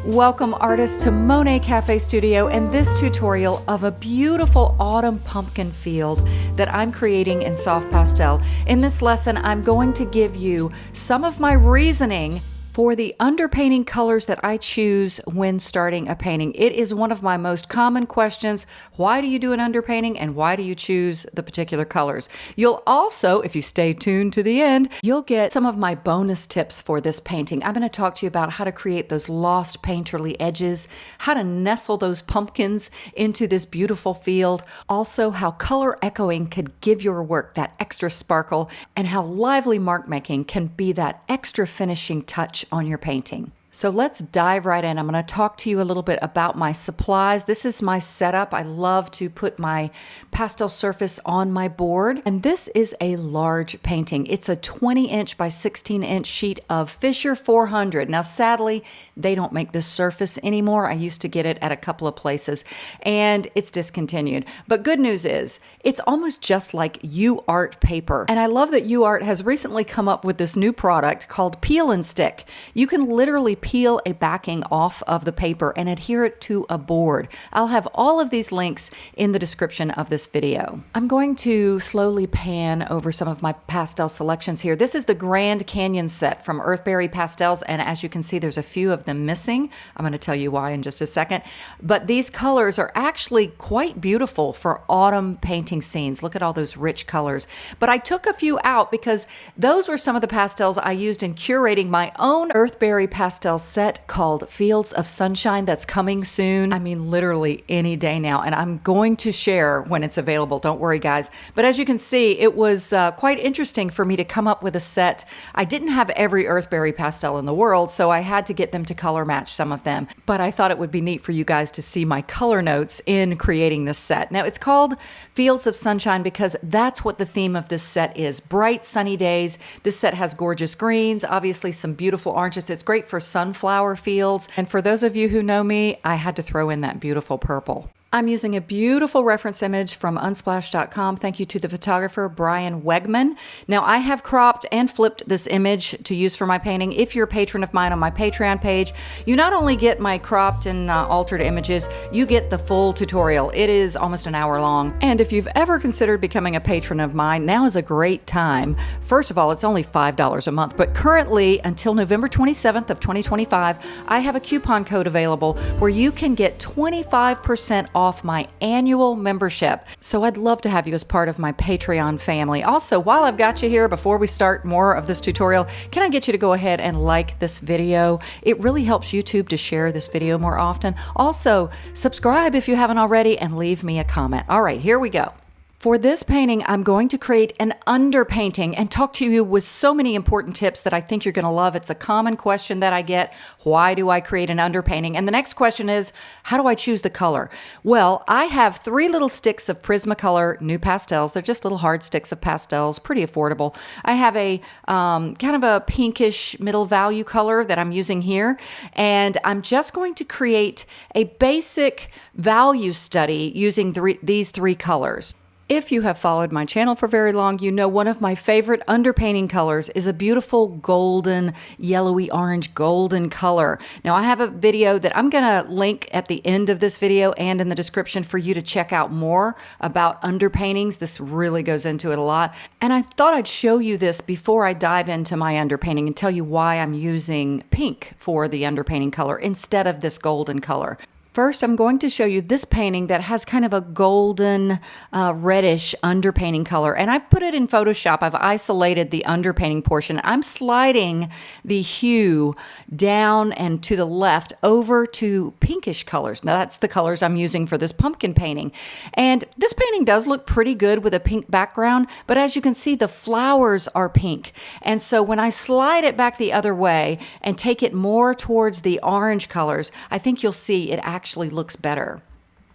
Welcome artists to Monet Cafe Studio and this tutorial of a beautiful autumn pumpkin field that I'm creating in soft pastel. In this lesson, I'm going to give you some of my reasoning for the underpainting colors that I choose when starting a painting. It is one of my most common questions. Why do you do an underpainting and why do you choose the particular colors? You'll also, if you stay tuned to the end, you'll get some of my bonus tips for this painting. I'm going to talk to you about how to create those lost painterly edges, how to nestle those pumpkins into this beautiful field, also how color echoing could give your work that extra sparkle, and how lively mark making can be that extra finishing touch on your painting. So let's dive right in. I'm going to talk to you a little bit about my supplies. This is my setup. I love to put my pastel surface on my board. And this is a large painting. It's a 20-inch by 16-inch sheet of Fisher 400. Now, sadly, they don't make this surface anymore. I used to get it at a couple of places and it's discontinued. But good news is it's almost just like UArt paper. And I love that UArt has recently come up with this new product called Peel and Stick. You can literally peel a backing off of the paper and adhere it to a board. I'll have all of these links in the description of this video. I'm going to slowly pan over some of my pastel selections here. This is the Grand Canyon set from Earthberry Pastels, and as you can see, there's a few of them missing. I'm going to tell you why in just a second. But these colors are actually quite beautiful for autumn painting scenes. Look at all those rich colors. But I took a few out because those were some of the pastels I used in curating my own Earthberry Pastel set called Fields of Sunshine that's coming soon. I mean, literally any day now, and I'm going to share when it's available. Don't worry, guys. But as you can see, it was quite interesting for me to come up with a set. I didn't have every Earthberry pastel in the world, so I had to get them to color match some of them. But I thought it would be neat for you guys to see my color notes in creating this set. Now, it's called Fields of Sunshine because that's what the theme of this set is. Bright, sunny days. This set has gorgeous greens, obviously some beautiful oranges. It's great for sunflower fields. And for those of you who know me, I had to throw in that beautiful purple. I'm using a beautiful reference image from unsplash.com. Thank you to the photographer, Brian Wegman. Now, I have cropped and flipped this image to use for my painting. If you're a patron of mine on my Patreon page, you not only get my cropped and altered images, you get the full tutorial. It is almost an hour long. And if you've ever considered becoming a patron of mine, now is a great time. First of all, it's only $5 a month, but currently, until November 27th of 2025, I have a coupon code available where you can get 25% off my annual membership. So I'd love to have you as part of my Patreon family. Also, while I've got you here, before we start more of this tutorial, can I get you to go ahead and like this video? It really helps YouTube to share this video more often. Also, subscribe if you haven't already and leave me a comment. All right, here we go. For this painting, I'm going to create an underpainting and talk to you with so many important tips that I think you're going to love. It's a common question that I get. Why do I create an underpainting? And the next question is, how do I choose the color? Well, I have 3 little sticks of Prismacolor new pastels. They're just little hard sticks of pastels, pretty affordable. I have a kind of a pinkish middle value color that I'm using here. And I'm just going to create a basic value study using these 3 colors. If you have followed my channel for very long, you know one of my favorite underpainting colors is a beautiful golden, yellowy orange golden color. Now, I have a video that I'm going to link at the end of this video and in the description for you to check out more about underpaintings. This really goes into it a lot. And I thought I'd show you this before I dive into my underpainting and tell you why I'm using pink for the underpainting color instead of this golden color. First, I'm going to show you this painting that has kind of a golden, reddish underpainting color. And I put it in Photoshop. I've isolated the underpainting portion. I'm sliding the hue down and to the left over to pinkish colors. Now, that's the colors I'm using for this pumpkin painting. And this painting does look pretty good with a pink background, but as you can see, the flowers are pink. And so when I slide it back the other way and take it more towards the orange colors, I think you'll see it actually looks better.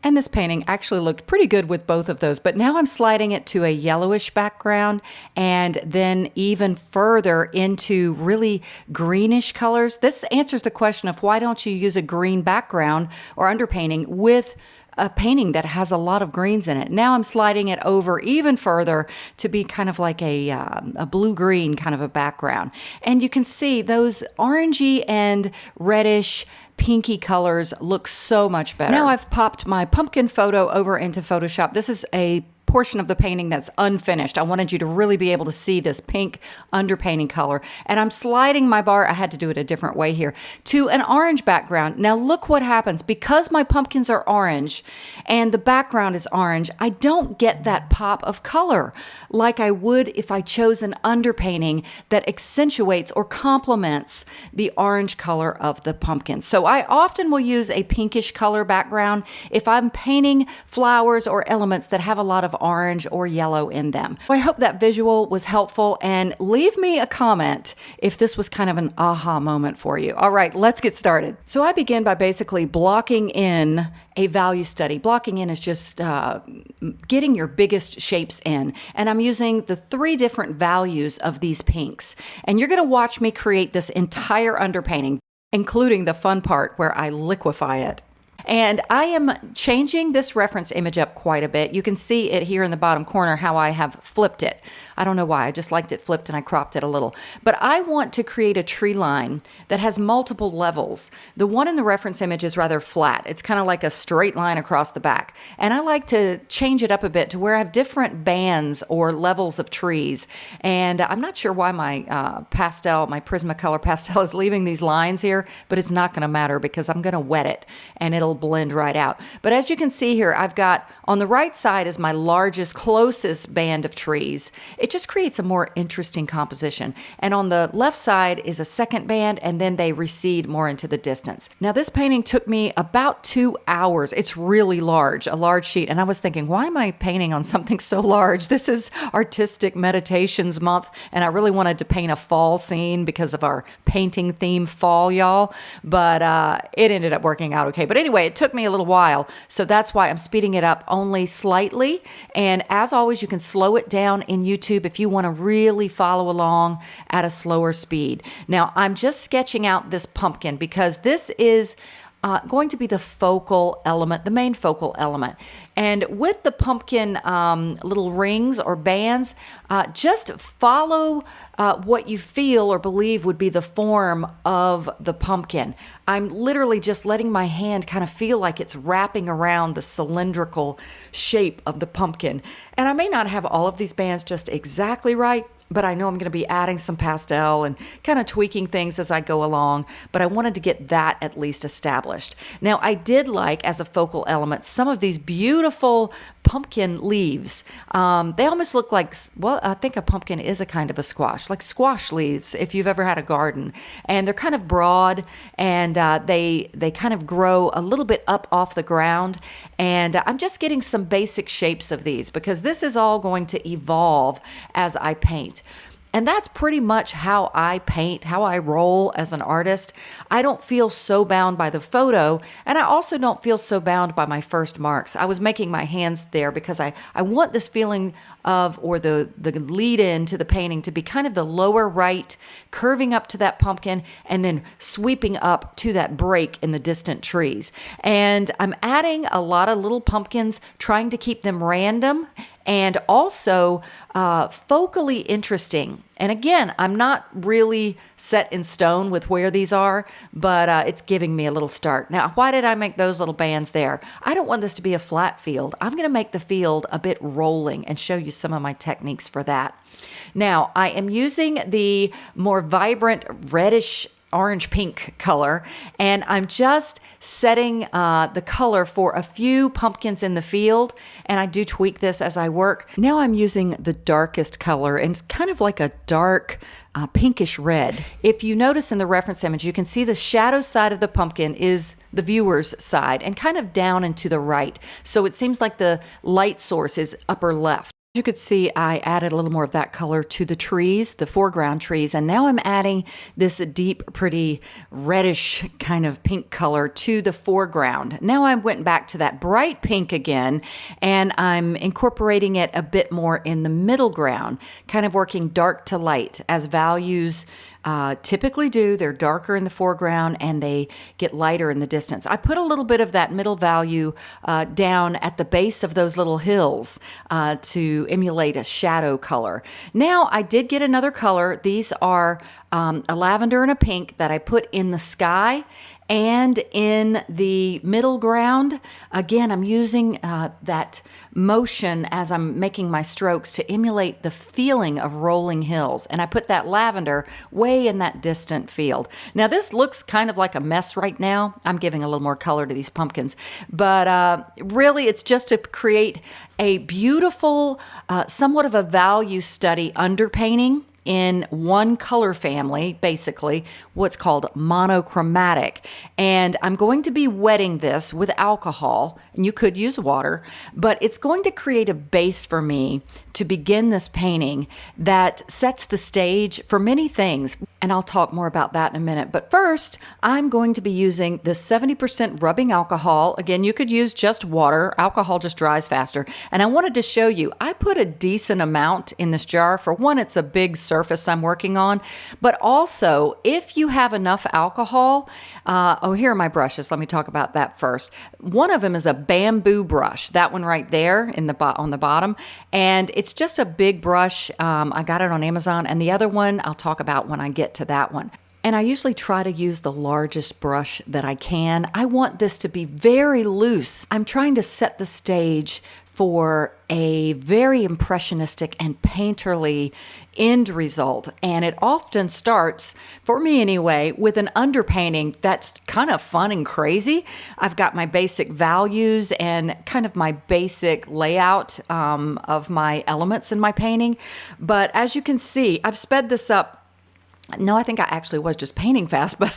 And this painting actually looked pretty good with both of those, but now I'm sliding it to a yellowish background and then even further into really greenish colors. This answers the question of why don't you use a green background or underpainting with a painting that has a lot of greens in it. Now I'm sliding it over even further to be kind of like a blue-green kind of a background. And you can see those orangey and reddish pinky colors look so much better. Now I've popped my pumpkin photo over into Photoshop. This is a portion of the painting that's unfinished. I wanted you to really be able to see this pink underpainting color. And I'm sliding my bar, I had to do it a different way here, to an orange background. Now look what happens. Because my pumpkins are orange and the background is orange, I don't get that pop of color like I would if I chose an underpainting that accentuates or complements the orange color of the pumpkin. So I often will use a pinkish color background if I'm painting flowers or elements that have a lot of orange or yellow in them. I hope that visual was helpful, and leave me a comment if this was kind of an aha moment for you. All right, let's get started. So I begin by basically blocking in a value study. Blocking in is just getting your biggest shapes in. And I'm using the 3 different values of these pinks. And you're gonna watch me create this entire underpainting, including the fun part where I liquefy it. And I am changing this reference image up quite a bit. You can see it here in the bottom corner how I have flipped it. I don't know why, I just liked it flipped and I cropped it a little. But I want to create a tree line that has multiple levels. The one in the reference image is rather flat. It's kind of like a straight line across the back. And I like to change it up a bit to where I have different bands or levels of trees. And I'm not sure why my pastel, my Prismacolor pastel is leaving these lines here, but it's not gonna matter because I'm gonna wet it and it'll blend right out. But as you can see here, I've got on the right side is my largest, closest band of trees. It just creates a more interesting composition. And on the left side is a second band, and then they recede more into the distance. Now this painting took me about 2 hours. It's really large, a large sheet. And I was thinking, why am I painting on something so large? This is Artistic Meditations Month, and I really wanted to paint a fall scene because of our painting theme fall, y'all. But it ended up working out okay. But anyway, it took me a little while, so that's why I'm speeding it up only slightly. And as always, you can slow it down in YouTube if you want to really follow along at a slower speed. Now, I'm just sketching out this pumpkin because this is going to be the focal element, the main focal element. And with the pumpkin little rings or bands, just follow what you feel or believe would be the form of the pumpkin. I'm literally just letting my hand kind of feel like it's wrapping around the cylindrical shape of the pumpkin. And I may not have all of these bands just exactly right, but I know I'm going to be adding some pastel and kind of tweaking things as I go along, but I wanted to get that at least established. Now, I did like, as a focal element, some of these beautiful pumpkin leaves. They almost look like, well, I think a pumpkin is a kind of a squash, like squash leaves, if you've ever had a garden. And they're kind of broad, and they kind of grow a little bit up off the ground. And I'm just getting some basic shapes of these because this is all going to evolve as I paint. And that's pretty much how I paint, how I roll as an artist. I don't feel so bound by the photo, and I also don't feel so bound by my first marks. I was making my hands there because I want this feeling of, or the lead in to the painting to be kind of the lower right, curving up to that pumpkin, and then sweeping up to that break in the distant trees. And I'm adding a lot of little pumpkins, trying to keep them random and also focally interesting. And again, I'm not really set in stone with where these are, but it's giving me a little start. Now, why did I make those little bands there? I don't want this to be a flat field. I'm going to make the field a bit rolling and show you some of my techniques for that. Now, I am using the more vibrant reddish orange pink color, and I'm just setting the color for a few pumpkins in the field, and I do tweak this as I work. Now I'm using the darkest color, and it's kind of like a dark pinkish red. If you notice in the reference image, you can see the shadow side of the pumpkin is the viewer's side and kind of down and to the right. So it seems like the light source is upper left. You could see I added a little more of that color to the trees, the foreground trees, and now I'm adding this deep, pretty reddish kind of pink color to the foreground. Now I went back to that bright pink again, and I'm incorporating it a bit more in the middle ground, kind of working dark to light as values typically do. They're darker in the foreground and they get lighter in the distance. I put a little bit of that middle value down at the base of those little hills to emulate a shadow color. Now I did get another color. These are a lavender and a pink that I put in the sky and in the middle ground. Again, I'm using that motion as I'm making my strokes to emulate the feeling of rolling hills. And I put that lavender way in that distant field. Now this looks kind of like a mess right now. I'm giving a little more color to these pumpkins, but really it's just to create a beautiful, somewhat of a value study underpainting in one color family, basically what's called monochromatic. And I'm going to be wetting this with alcohol, and you could use water, but it's going to create a base for me to begin this painting that sets the stage for many things. And I'll talk more about that in a minute. But first, I'm going to be using the 70% rubbing alcohol. Again, you could use just water. Alcohol just dries faster. And I wanted to show you, I put a decent amount in this jar. For one, it's a big surface I'm working on. But also, if you have enough alcohol, here are my brushes. Let me talk about that first. One of them is a bamboo brush. That one right there on the bottom. And it's just a big brush. I got it on Amazon. And the other one I'll talk about when I get to that one. And I usually try to use the largest brush that I can. I want this to be very loose. I'm trying to set the stage for a very impressionistic and painterly end result. And it often starts, for me anyway, with an underpainting that's kind of fun and crazy. I've got my basic values and kind of my basic layout of my elements in my painting. But as you can see, I've sped this up. No, I think I actually was just painting fast, but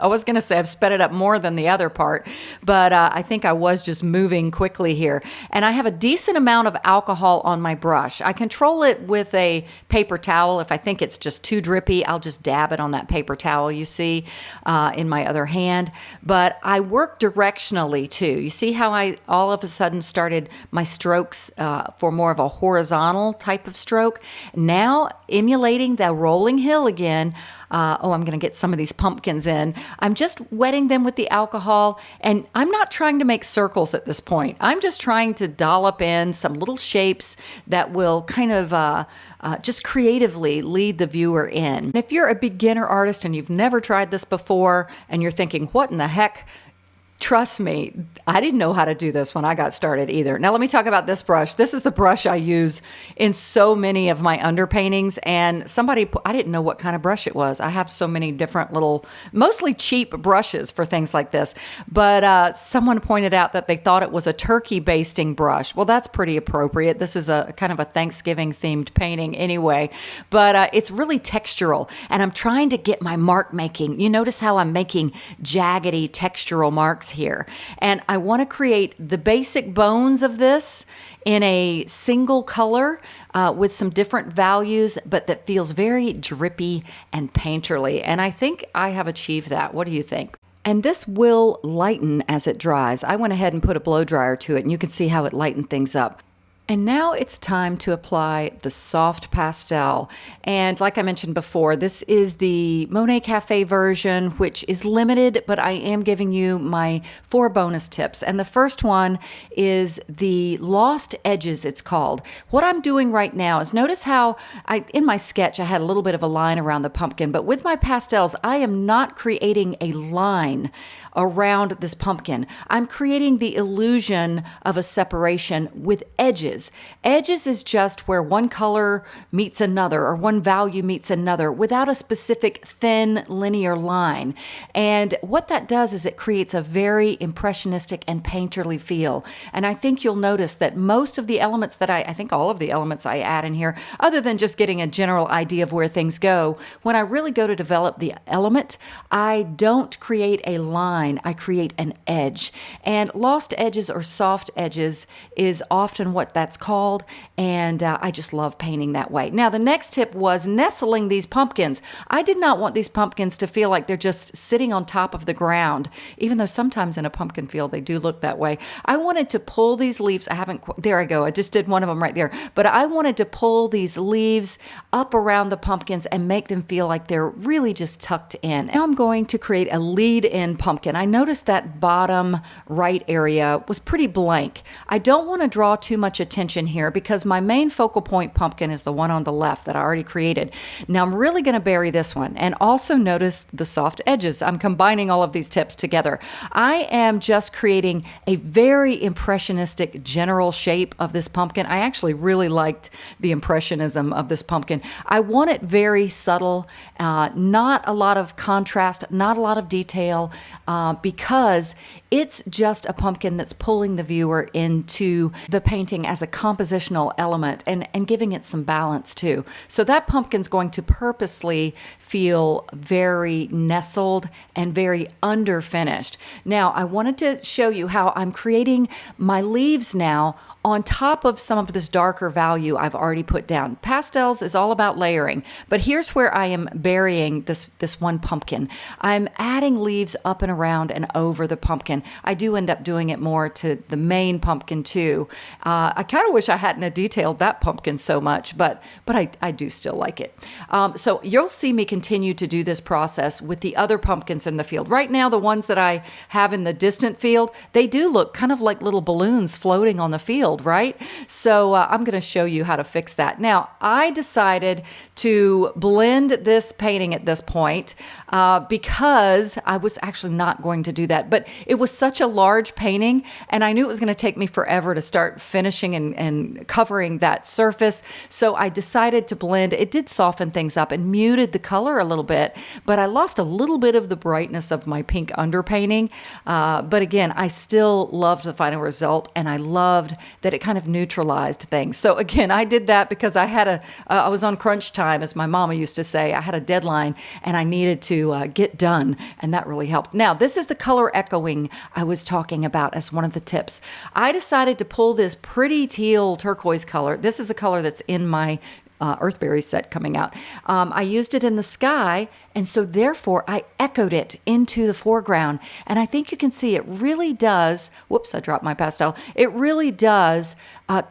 I was going to say I've sped it up more than the other part, but I think I was just moving quickly here. And I have a decent amount of alcohol on my brush. I control it with a paper towel. If I think it's just too drippy, I'll just dab it on that paper towel you see in my other hand. But I work directionally too. You see how I all of a sudden started my strokes for more of a horizontal type of stroke? Now emulating the rolling hill again. I'm going to get some of these pumpkins in. I'm just wetting them with the alcohol, and I'm not trying to make circles at this point. I'm just trying to dollop in some little shapes that will kind of just creatively lead the viewer in. If you're a beginner artist and you've never tried this before, and you're thinking, what in the heck? Trust me, I didn't know how to do this when I got started either. Now let me talk about this brush. This is the brush I use in so many of my underpaintings, and I didn't know what kind of brush it was. I have so many different little, mostly cheap brushes for things like this, but someone pointed out that they thought it was a turkey basting brush. Well, that's pretty appropriate. This is a kind of a Thanksgiving themed painting anyway, but it's really textural, and I'm trying to get my mark making. You notice how I'm making jaggedy textural marks here. And I want to create the basic bones of this in a single color with some different values, but that feels very drippy and painterly. And I think I have achieved that. What do you think? And this will lighten as it dries. I went ahead and put a blow dryer to it, and you can see how it lightened things up. And now it's time to apply the soft pastel. And like I mentioned before, this is the Monet Cafe version, which is limited, but I am giving you my 4 bonus tips. And the first one is the lost edges, it's called. What I'm doing right now is notice how in my sketch, I had a little bit of a line around the pumpkin, but with my pastels, I am not creating a line around this pumpkin. I'm creating the illusion of a separation with edges. Edges is just where one color meets another or one value meets another without a specific thin linear line. And what that does is it creates a very impressionistic and painterly feel. And I think you'll notice that most of the elements that I think all of the elements I add in here, other than just getting a general idea of where things go, when I really go to develop the element, I don't create a line, I create an edge. And lost edges or soft edges is often what that's that's called, and I just love painting that way. Now, the next tip was nestling these pumpkins. I did not want these pumpkins to feel like they're just sitting on top of the ground, even though sometimes in a pumpkin field they do look that way. I wanted to pull these leaves. There I go. I just did one of them right there. But I wanted to pull these leaves up around the pumpkins and make them feel like they're really just tucked in. Now I'm going to create a lead-in pumpkin. I noticed that bottom right area was pretty blank. I don't want to draw too much attention here because my main focal point pumpkin is the one on the left that I already created. Now I'm really going to bury this one, and also notice the soft edges. I'm combining all of these tips together. I am just creating a very impressionistic general shape of this pumpkin. I actually really liked the impressionism of this pumpkin. I want it very subtle, not a lot of contrast, not a lot of detail, because it's just a pumpkin that's pulling the viewer into the painting as a compositional element and giving it some balance too. So that pumpkin's going to purposely feel very nestled and very underfinished. Now, I wanted to show you how I'm creating my leaves now on top of some of this darker value I've already put down. Pastels is all about layering, but here's where I am burying this one pumpkin. I'm adding leaves up and around and over the pumpkin. I do end up doing it more to the main pumpkin too. I kind of wish I hadn't detailed that pumpkin so much, but I do still like it. So you'll see me continue to do this process with the other pumpkins in the field. Right now, the ones that I have in the distant field, they do look kind of like little balloons floating on the field, right? So I'm going to show you how to fix that. Now, I decided to blend this painting at this point because I was actually not going to do that, but it was such a large painting, and I knew it was going to take me forever to start finishing and covering that surface. So I decided to blend. It did soften things up and muted the color a little bit, but I lost a little bit of the brightness of my pink underpainting. But again, I still loved the final result, and I loved that it kind of neutralized things. So again, I did that because I was on crunch time, as my mama used to say. I had a deadline, and I needed to get done, and that really helped. Now, this is the color echoing I was talking about as one of the tips. I decided to pull this pretty teal turquoise color. This is a color that's in my Earthberry set coming out. I used it in the sky, and so therefore I echoed it into the foreground. And I think you can see it really does, whoops, I dropped my pastel. It really does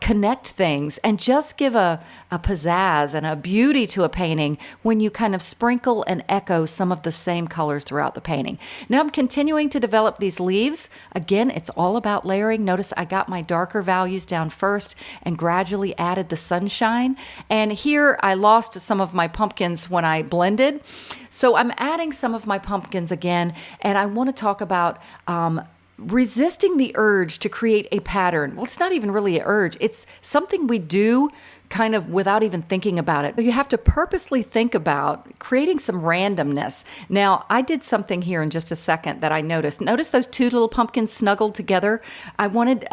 connect things and just give a pizzazz and a beauty to a painting when you kind of sprinkle and echo some of the same colors throughout the painting. Now I'm continuing to develop these leaves. Again, it's all about layering. Notice I got my darker values down first and gradually added the sunshine. And here I lost some of my pumpkins when I blended. So I'm adding some of my pumpkins again, and I want to talk about resisting the urge to create a pattern. Well, it's not even really an urge. It's something we do kind of without even thinking about it. You have to purposely think about creating some randomness. Now, I did something here in just a second that I noticed. Notice those two little pumpkins snuggled together? I wanted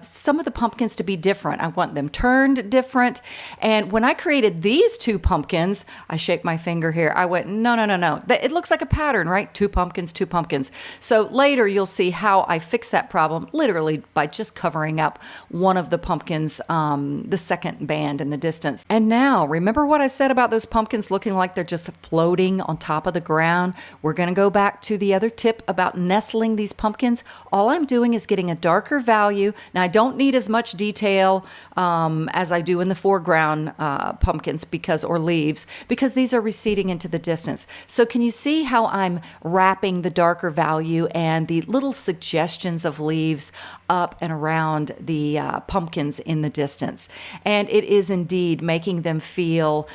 some of the pumpkins to be different. I want them turned different. And when I created these two pumpkins, I shake my finger here. I went, no. It looks like a pattern, right? Two pumpkins, two pumpkins. So later you'll see how I fix that problem literally by just covering up one of the pumpkins, the second band in the distance. And now, remember what I said about those pumpkins looking like they're just floating on top of the ground? We're going to go back to the other tip about nestling these pumpkins. All I'm doing is getting a darker value. Now, I don't need as much detail as I do in the foreground pumpkins or leaves, because these are receding into the distance. So can you see how I'm wrapping the darker value and the little suggestions of leaves up and around the pumpkins in the distance? And it is indeed making them feel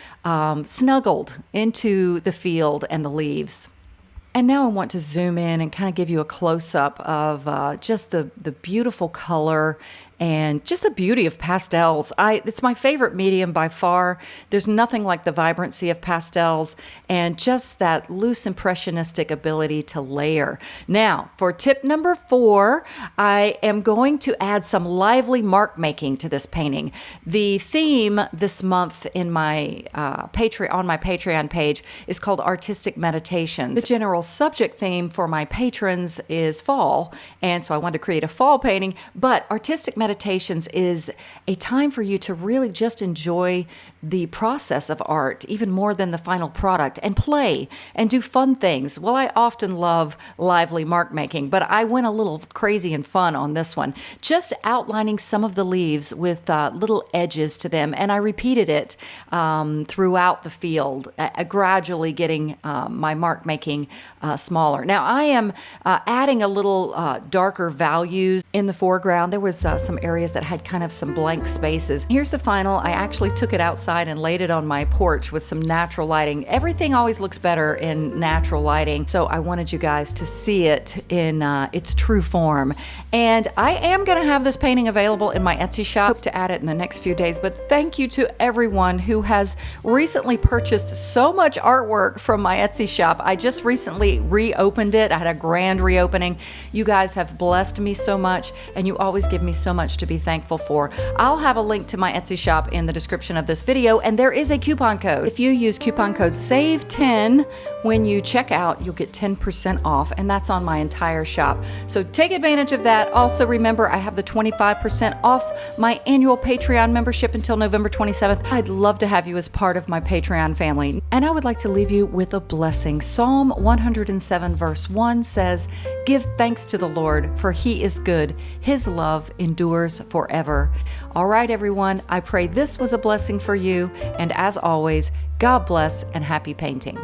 snuggled into the field and the leaves. And now I want to zoom in and kind of give you a close-up of just the beautiful color and just the beauty of pastels. It's my favorite medium by far. There's nothing like the vibrancy of pastels and just that loose impressionistic ability to layer. Now, for tip number 4, I am going to add some lively mark making to this painting. The theme this month in my on my Patreon page is called Artistic Meditations. The general subject theme for my patrons is fall, and so I wanted to create a fall painting. But Artistic Meditations is a time for you to really just enjoy the process of art even more than the final product, and play and do fun things. Well, I often love lively mark making, but I went a little crazy and fun on this one, just outlining some of the leaves with little edges to them, and I repeated it throughout the field, gradually getting my mark making smaller. Now I am adding a little darker values in the foreground. There was some areas that had kind of some blank spaces. Here's the final. I actually took it outside and laid it on my porch with some natural lighting. Everything always looks better in natural lighting, so I wanted you guys to see it in its true form. And I am going to have this painting available in my Etsy shop. Hope to add it in the next few days, but thank you to everyone who has recently purchased so much artwork from my Etsy shop. I just recently reopened it. I had a grand reopening. You guys have blessed me so much, and you always give me so much to be thankful for. I'll have a link to my Etsy shop in the description of this video, and there is a coupon code. If you use coupon code SAVE10 when you check out, you'll get 10% off, and that's on my entire shop. So take advantage of that. Also remember, I have the 25% off my annual Patreon membership until November 27th. I'd love to have you as part of my Patreon family. And I would like to leave you with a blessing. Psalm 107 verse 1 says, "Give thanks to the Lord, for he is good. His love endures forever." All right, everyone, I pray this was a blessing for you. And as always, God bless and happy painting.